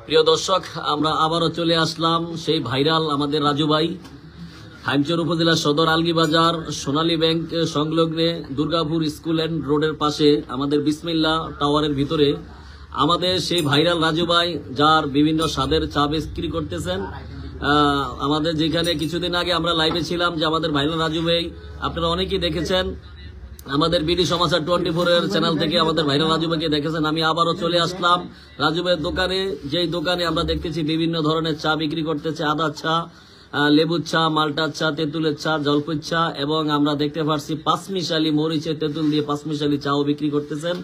প্রিয় দর্শক, আমরা আবারও চলে আসলাম সেই ভাইরাল আমাদের রাজু ভাই, হাইমচর উপজেলা সদর আলগীবাজার সোনালী ব্যাংক সংলগ্নে দুর্গাপুর স্কুল এন্ড রোডের পাশে আমাদের বিসমিল্লাহ টাওয়ারের ভিতরে আমাদের সেই ভাইরাল রাজু ভাই, যার বিভিন্ন স্বাদের চা বিক্রি করতেছেন। আমাদের যেখানে কিছুদিন আগে আমরা লাইভে ছিলাম, যে আমাদের ভাইরাল রাজু ভাই আপনারা অনেকেই দেখেছেন, আমাদের বিডি সমাচার 24 এর চ্যানেল থেকে আমাদের ভাইরাল রাজু ভাইকে দেখেছেন। আমি আবারও চলে আসলাম রাজু ভাইয়ের দোকানে, যেই দোকানে আমরা দেখতেছি বিভিন্ন ধরনের চা বিক্রি করতেছে, আদা চা, লেবুর চা, মাল্টার চা, তেঁতুলের চা, জলপাই চা, এবং আমরা দেখতে পাচ্ছি পাঁচমিশালি মরিচের তেঁতুল দিয়ে পাঁচমিশালি চাও বিক্রি করতেছেন।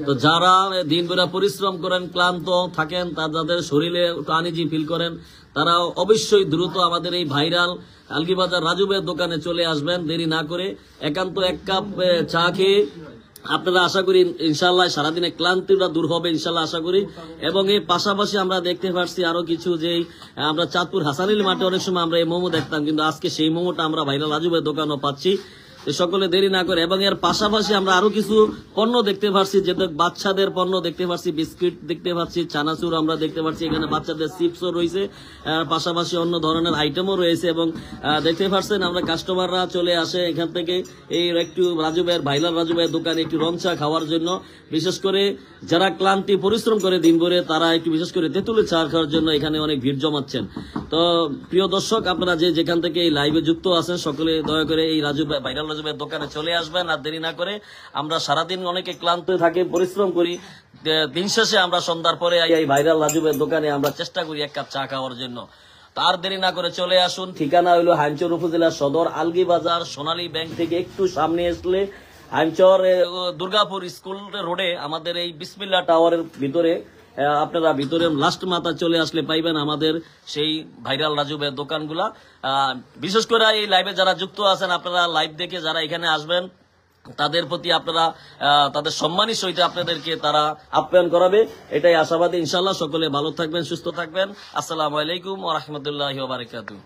তো যারা দিনভর পরিশ্রম করেন, ক্লান্ত থাকেন, যাদের শরীরে একটু আনইজি ফিল করেন, তারা অবশ্যই দ্রুত আমাদের এই ভাইরাল আলগীবাজার রাজু ভাইয়ের দোকানে চলে আসবেন, দেরি না করে। একান্ত এক কাপ চা খেয়ে আপনারা আশা করি ইনশাল্লাহ সারাদিনে ক্লান্তিটা দূর হবে ইনশাল্লাহ আশা করি। এবং এই পাশাপাশি আমরা দেখতে পাচ্ছি আরো কিছু, যে আমরা চাঁদপুর হাসানিল মাঠে অনেক সময় আমরা এই মোমো দেখতাম, কিন্তু আজকে সেই মোমোটা আমরা ভাইরাল রাজু ভাইয়ের দোকানও পাচ্ছি। সকলে দেরি না করে, এবং এর পাশাপাশি আমরা আরো কিছু পণ্য দেখতে পাচ্ছি, যেটা বাচ্চাদের পণ্য দেখতে পাচ্ছি, বিস্কিট দেখতে পাচ্ছি, চানাচুর আমরা দেখতে পাচ্ছি, এখানে বাচ্চাদের চিপসও রয়েছে, পাশাপাশি অন্য ধরনের আইটেমও রয়েছে। এবং দেখতে পাচ্ছেন আমরা কাস্টমাররা চলে আসে এখান থেকে এই একটু রাজু ভাইয়ের ভাইরাল রাজু ভাইয়ের দোকানে একটু রং চা খাওয়ার জন্য। বিশেষ করে যারা ক্লান্তি পরিশ্রম করে দিন ভরে, তারা একটু বিশেষ করে তেঁতুলের চা খাওয়ার জন্য এখানে অনেক ভিড় জমাচ্ছেন। তো প্রিয় দর্শক, আপনারা যেখান থেকে এই লাইভে যুক্ত আছেন, সকলে দয়া করে এই রাজু ভাই ভাইরাল রাজু ভাইয়ের দোকানে চলে আসবেন, আর দেরি না করে। আমরা সারাদিন অনেকে ক্লান্ত থাকি, পরিশ্রম করি, দিন শেষে আমরা সন্ধ্যার পরে এই ভাইরাল রাজু ভাইয়ের দোকানে আমরা চেষ্টা করি এক কাপ চা খাওয়ার জন্য। তার দেরি না করে চলে আসুন। ঠিকানা হলো হাইমচর উপজেলা সদর আলগীবাজার সোনালী ব্যাংক থেকে একটু সামনে আসলে হাইমচর দুর্গাপুর স্কুল রোডে আমাদের এই বিসমিল্লাহ টাওয়ারের ভিতরে, আপনারা ভিতরে লাস্ট মাথা চলে আসলে পাইবেন আমাদের সেই ভাইরাল রাজু ভাইয়ের দোকানগুলা। বিশেষ করে এই লাইভে যারা যুক্ত আছেন, আপনারা লাইভ দেখে যারা এখানে আসবেন, তাদের প্রতি আপনারা তাদের সম্মানের সহিত আপনাদেরকে তারা আপ্যায়ন করাবে, এটাই আশাবাদী। ইনশাল্লাহ সকলে ভালো থাকবেন, সুস্থ থাকবেন। আসসালামু আলাইকুম ওয়া রাহমাতুল্লাহি ওয়া বারাকাতুহু।